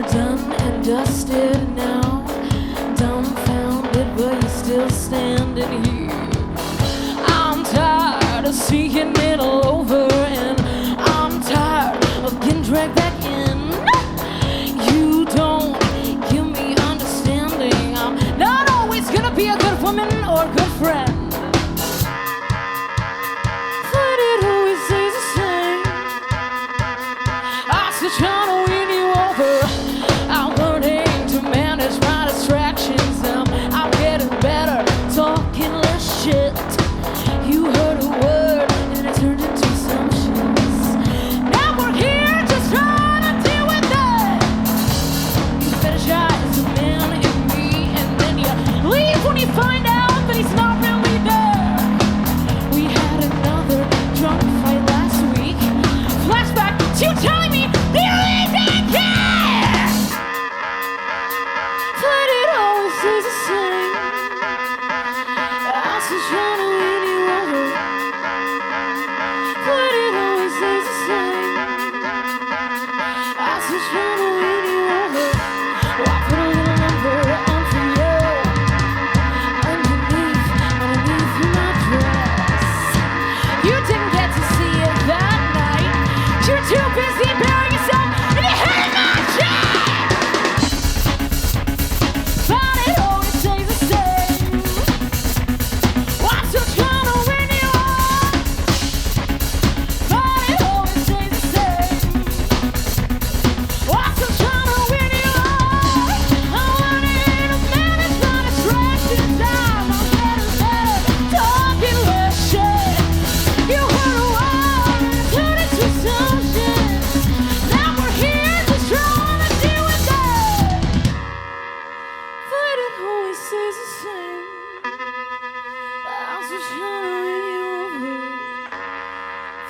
We're done and dusted now, dumbfounded, but you're still standing here. I'm tired of seeing it all over, and I'm tired of getting dragged back in. You don't give me understanding. I'm not always gonna be a good woman or a good friend. But it always stays the same. I'm still trying to win you over. I'm learning to manage my distractions. I'm getting better, talking less shit. You heard a word and it turned into assumptions. Now we're here just trying to deal with it. You fetishize the man in me, and then you leave when you find out that he's not really there. We had another drunk fight last week. Flashback to you telling me that you didn't care. But it always stays the same. I'm still trying to win you over. But it always stays the same. I'm still trying to win you over. Oh, I put a little number on for you. Underneath my dress. You didn't get to see it that night. You were too busy burying yourself in your head in my chest. But it always stays the same. I'm still trying to win you over. But it always stays the same. I'm still trying to win you over. I'm learning to manage my distractions. I'm getting better, talking less shit. You heard a word and turned into assumptions. Now we're here just trying to deal with it. But it always stays the same. I'm still trying to win you over.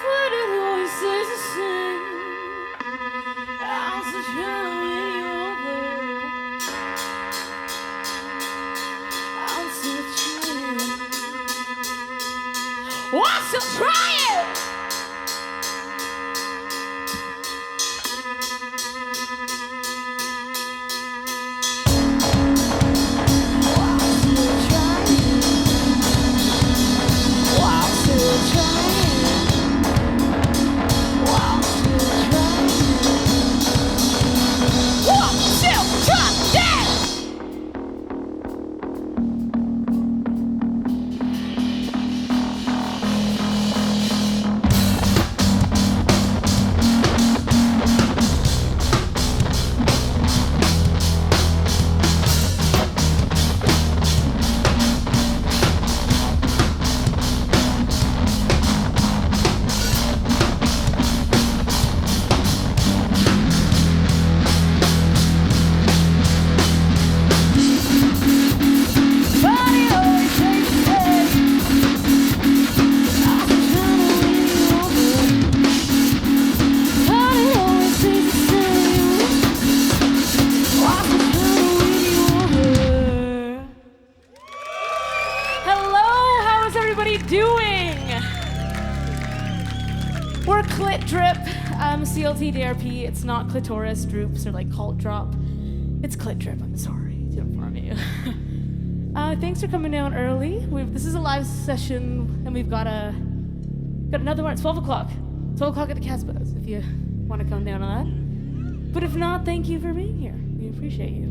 But it always stays the same. I'm still trying to win you over. I'm still trying. Oh, I'm still trying. We're Clit Drip, CLT DRP. It's not clitoris droops or like cult drop. It's Clit Drip, I'm sorry to inform you. Thanks for coming down early. This is a live session and we've got another one at 12 o'clock. 12 o'clock at the Casbahs if you want to come down on that. But if not, thank you for being here. We appreciate you.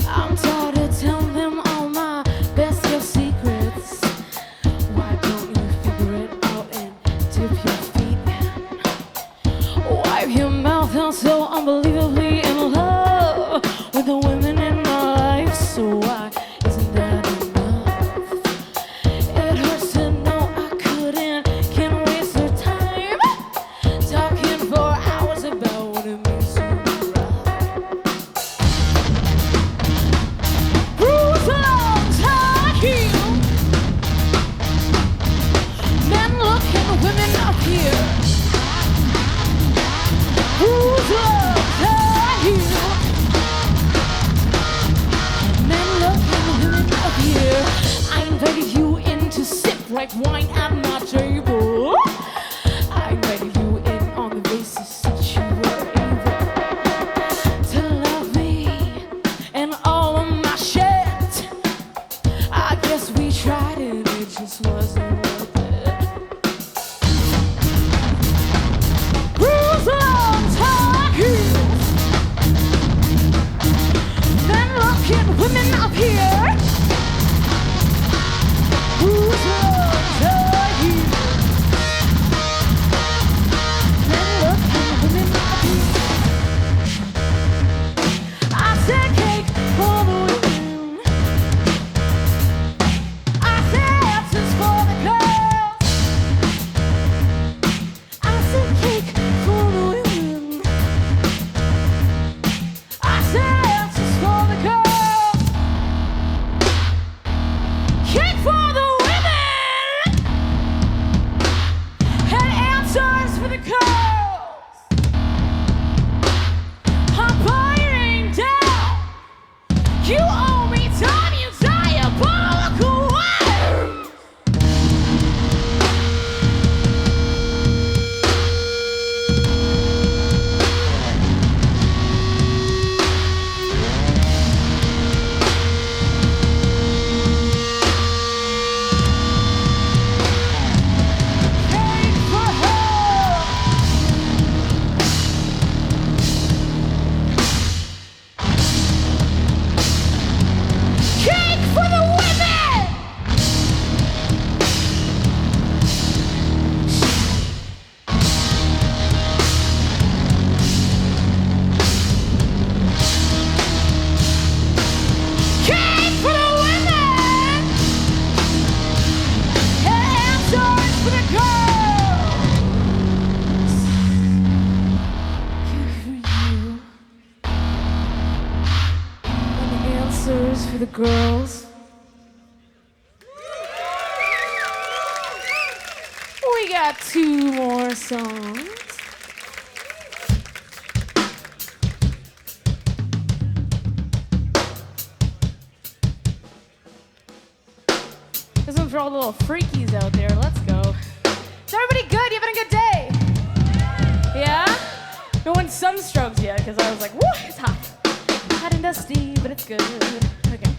I'm tired of telling them all my best kept secrets. Why don't you figure it out and dip your feet in? Wipe your mouth out so unbelievably in love with the women in my life. So why isn't that enough? It hurts to know I can't waste their time talking for hours about what it means to be right. Bruised lungs, high heel. Men looking, women up here. like wine at my table. I invited you in on the basis that you were able to love me and all of my shit. I guess we tried and it just wasn't worth it. Bruise on high heels, then looking women up here. Bruise on high heels, then looking women up here. I said cake for the women, I said absence for the girls. I said cake for the women, I said absence for the girls. Cake for the women and answers for the girls. I'm biting down. You owe me time, you diabolical worm. Cake for her. Cake for the women. Cake for the women and answers for the girls. Cake for you and answers for the girls. We got 2 more songs. This one's for all the little freakies out there. Let's go. Is everybody good? You having a good day? Yeah? No one sunstrokes yet because I was like, woo, it's hot. Hot and dusty, but it's good. Okay.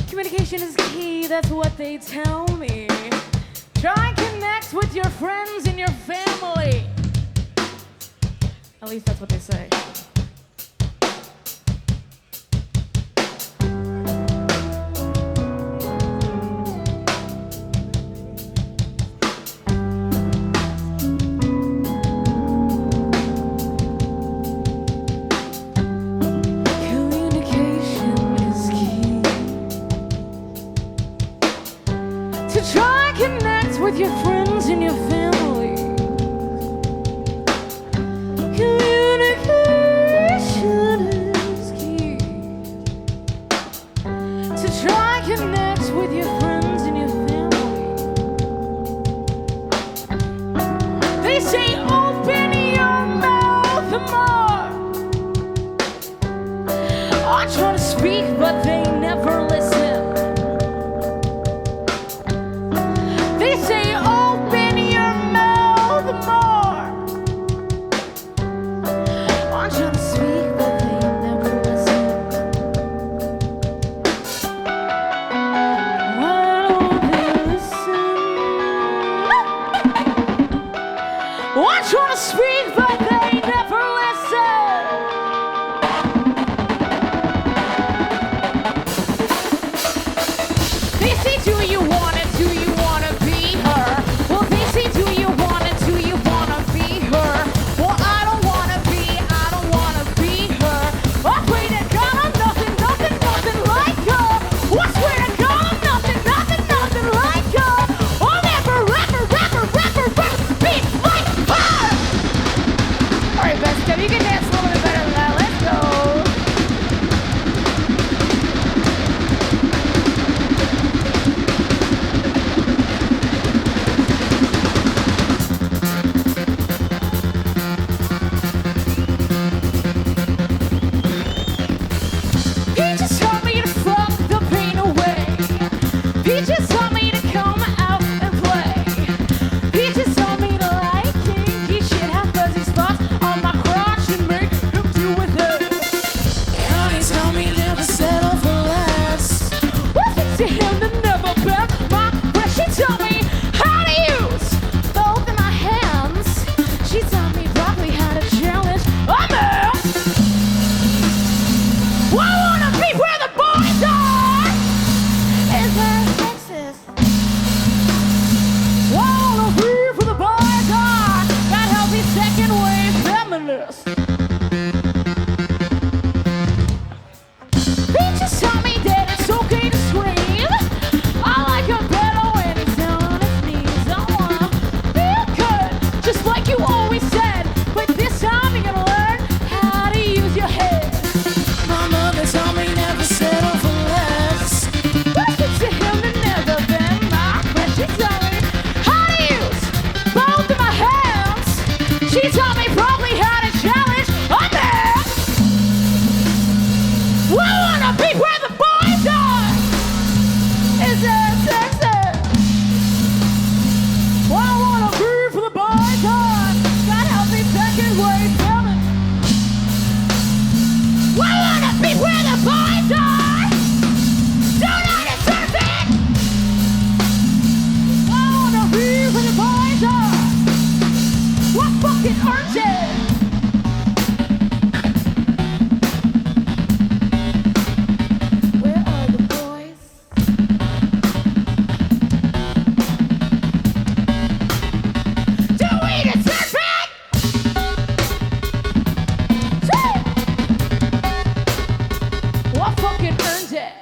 Communication is key, that's what they tell me. Try and connect with your friends and your family. At least that's what they say. Communication is key. To try and connect with your friends and your family. Communication is key. To try and connect with your friends and your family. They say open your mouth more. I try to speak, but they never listen. They say open your mouth She taught me probably how to challenge others. I wanna be where the boys are. Is it sexy? I wanna be for the boys are. God help me second way coming. I wanna be where the boys are. Don't understand it. I wanna be where the boys are. What fucking urgent? Where are the boys? Do we deserve it? Shit! What fucking earned it?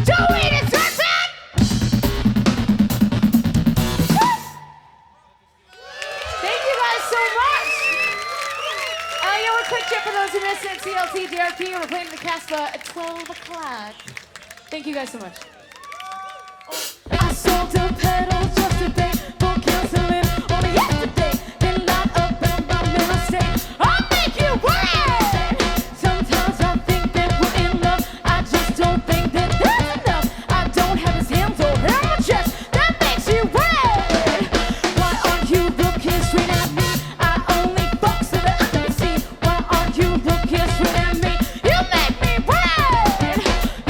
Do we deserve it? Thank you guys so much. Yeah, we're quick chip for those who missed it. CLT DRP. We're playing the Casbah at 12 o'clock. Thank you guys so much. I sold a pedal just to pay for counseling only yesterday. Then not about my mental state. I'll make you wait. Sometimes I think that we're in love. I just don't think that there's enough. I don't have his hands or hair on my chest. That makes you wait. Why aren't you looking straight at me? I only fuck so that I can see. Why aren't you looking straight at me? You make me wait.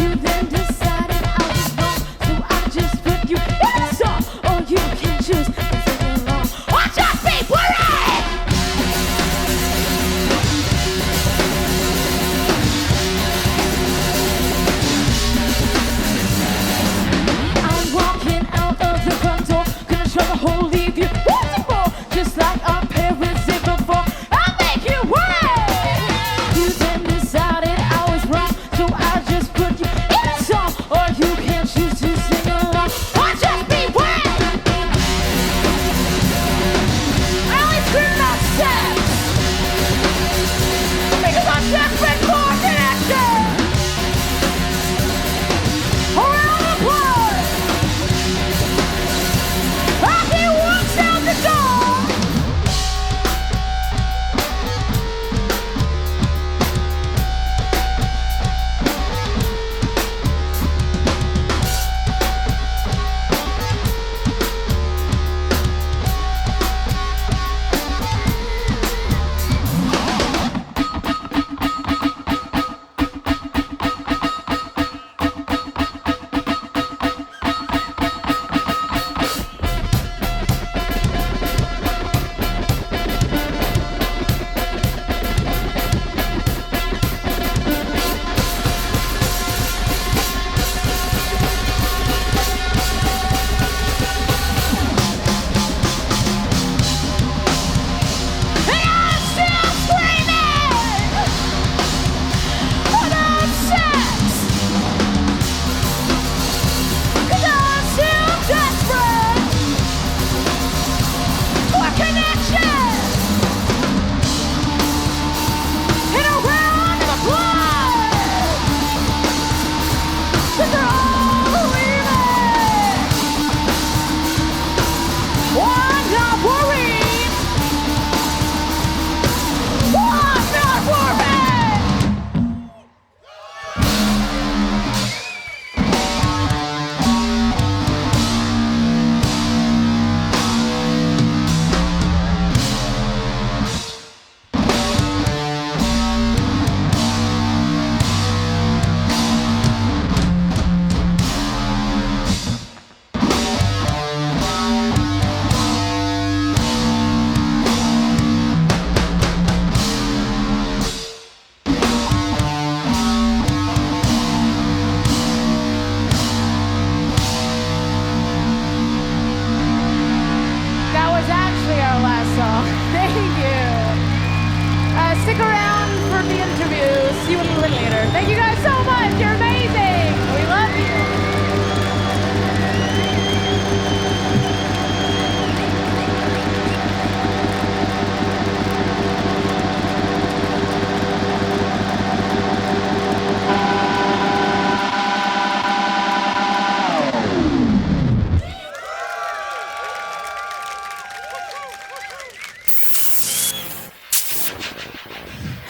You then decided I was wrong, so I just put you in a song.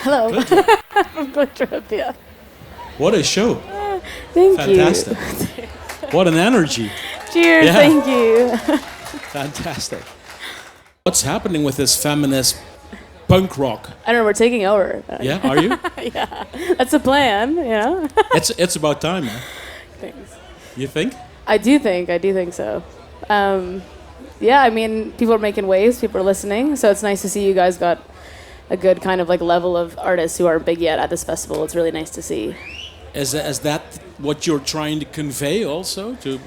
Hello. From Glittrip, yeah. What a show. Thank Fantastic. What an energy. Cheers, Yeah. thank you. Fantastic. What's happening with this feminist punk rock? I don't know, we're taking over. Yeah, are you? Yeah, that's a plan, you know? It's about time, man. Thanks. You think? I do think so. Yeah, I mean, people are making waves, people are listening, so it's nice to see you guys got a good kind of like level of artists who aren't big yet at this festival. It's really nice to see. Is that what you're trying to convey also? To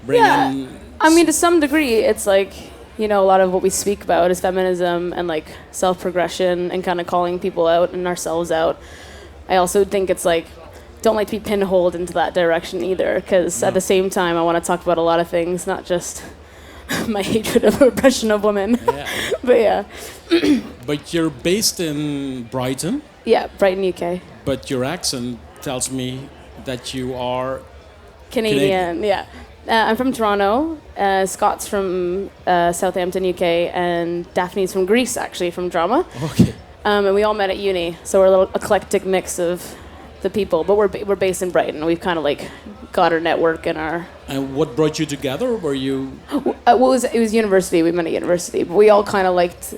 bring in... I mean, to some degree, it's like, you know, a lot of what we speak about is feminism and like self-progression and kind of calling people out and ourselves out. I also think it's like, don't like to be pinholed into that direction either, because at the same time, I want to talk about a lot of things, not just my hatred of oppression of women. Yeah. But yeah. But you're based in Brighton. Yeah, Brighton, UK. But your accent tells me that you are Canadian. Yeah. I'm from Toronto. Scott's from Southampton, UK, and Daphne's from Greece, actually, from drama. Okay. And we all met at uni, so we're a little eclectic mix of the people. But we're based in Brighton. We've kind of like got our network and our. And what brought you together? Were you? It was university. We met at university, but we all kind of liked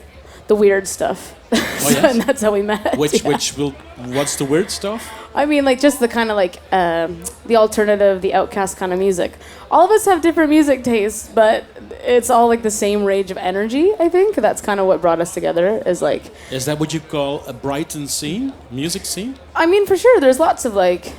the weird stuff. Oh, yes? And that's how we met. What's the weird stuff? I mean, like, just the kind of, like, the alternative, the outcast kind of music. All of us have different music tastes, but it's all, like, the same range of energy, I think. That's kind of what brought us together, is, like... Is that what you call a Brighton scene? Music scene? I mean, for sure, there's lots of, like...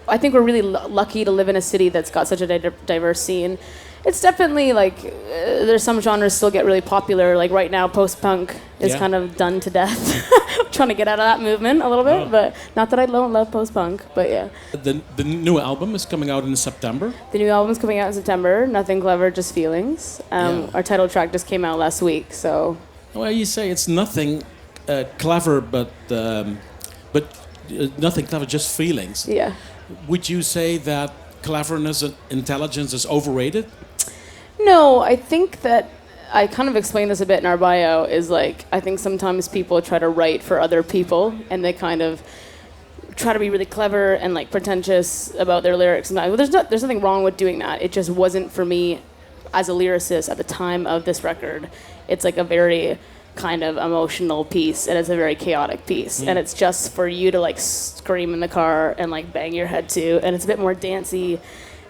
I think we're really lucky to live in a city that's got such a diverse scene. It's definitely, like, there's some genres still get really popular. Like, right now, post-punk is kind of done to death. Trying to get out of that movement a little bit, but not that I don't love post-punk, but yeah. The new album is coming out in September? The new album's coming out in September. Nothing Clever, Just Feelings. Our title track just came out last week, so... Well, you say it's nothing clever, but nothing clever, just feelings. Yeah. Would you say that cleverness and intelligence is overrated? No, I think that I kind of explained this a bit in our bio, is like, I think sometimes people try to write for other people and they kind of try to be really clever and like pretentious about their lyrics. And there's nothing wrong with doing that. It just wasn't for me as a lyricist at the time of this record. It's like a very kind of emotional piece, and it's a very chaotic piece, and it's just for you to like scream in the car and like bang your head to, and it's a bit more dancey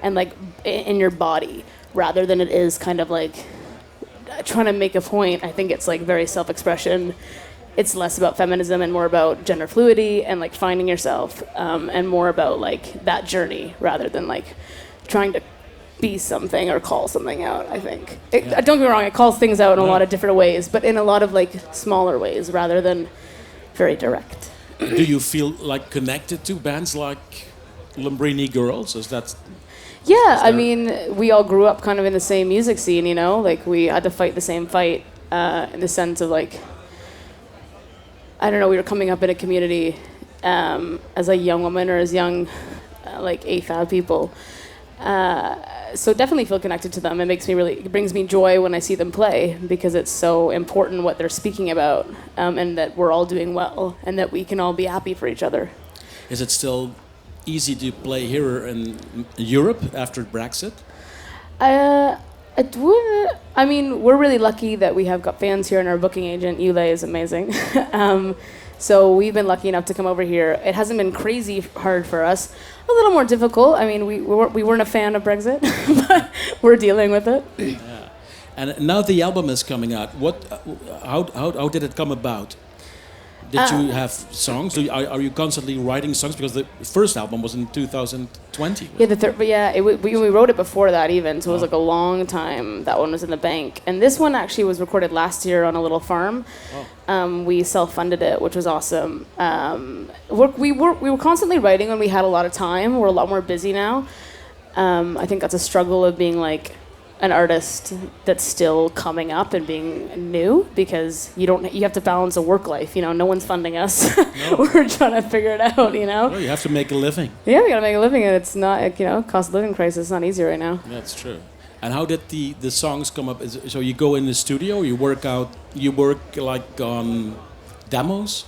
and like in your body rather than it is kind of like trying to make a point. I think it's like very self-expression. It's less about feminism and more about gender fluidity and like finding yourself, and more about like that journey rather than like trying to be something or call something out, I think. Don't get me wrong, it calls things out in a lot of different ways, but in a lot of like smaller ways rather than very direct. Do you feel like connected to bands like Lumbrini Girls? Yeah, I mean, we all grew up kind of in the same music scene, you know? Like, we had to fight the same fight in the sense of like, I don't know, we were coming up in a community as a young woman or as young like AFAB people. So definitely feel connected to them. It brings me joy when I see them play, because it's so important what they're speaking about, and that we're all doing well and that we can all be happy for each other. Is it still easy to play here in Europe after Brexit? I mean, we're really lucky that we have got fans here, and our booking agent, Yule, is amazing. So we've been lucky enough to come over here. It hasn't been crazy hard for us. A little more difficult. I mean, we weren't a fan of Brexit, but we're dealing with it. Yeah. And now the album is coming out. How did it come about? Did you have songs? Are you constantly writing songs? Because the first album was in 2020. Yeah, we wrote it before that even, so it was like a long time. That one was in the bank. And this one actually was recorded last year on a little farm. We self-funded it, which was awesome. We were constantly writing when we had a lot of time. We're a lot more busy now. I think that's a struggle of being like an artist that's still coming up and being new, because you have to balance a work life, you know. No one's funding us. No. We're trying to figure it out, you know. Well, you have to make a living. Yeah, we gotta make a living, and it's not, like, you know, cost of living crisis is not easy right now. That's true. And how did the songs come up? So you go in the studio, you work like on demos?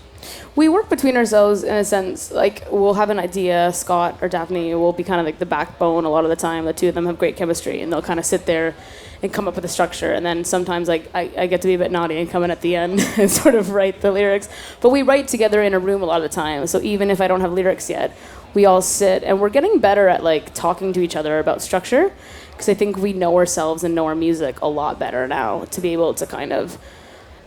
We work between ourselves in a sense. Like, we'll have an idea. Scott or Daphne will be kind of like the backbone a lot of the time. The two of them have great chemistry, and they'll kind of sit there and come up with a structure. And then sometimes, like, I get to be a bit naughty and come in at the end and sort of write the lyrics. But we write together in a room a lot of the time. So even if I don't have lyrics yet, we all sit, and we're getting better at like talking to each other about structure, because I think we know ourselves and know our music a lot better now to be able to kind of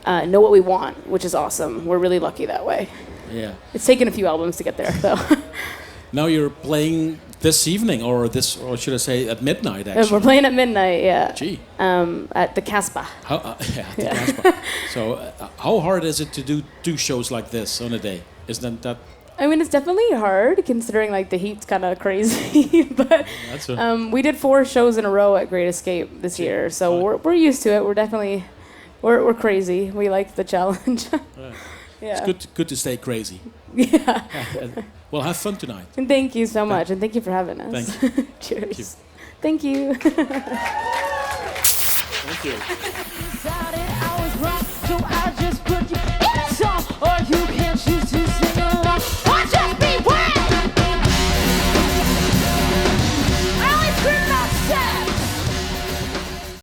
know what we want, which is awesome. We're really lucky that way. Yeah. It's taken a few albums to get there, though. Now you're playing this evening, or should I say at midnight, And actually? we're playing at midnight, yeah. Gee. At the Casbah. The Casbah. So how hard is it to do 2 shows like this on a day? Isn't that... I mean, it's definitely hard, considering like the heat's kind of crazy. But we did 4 shows in a row at Great Escape this year, so we're used to it. We're definitely we're crazy. We like the challenge. Yeah. It's good to stay crazy. Yeah. Well, have fun tonight. And thank you so much, and thank you for having us. Thank you. Cheers. Thank you. Thank you. I was rock, so I just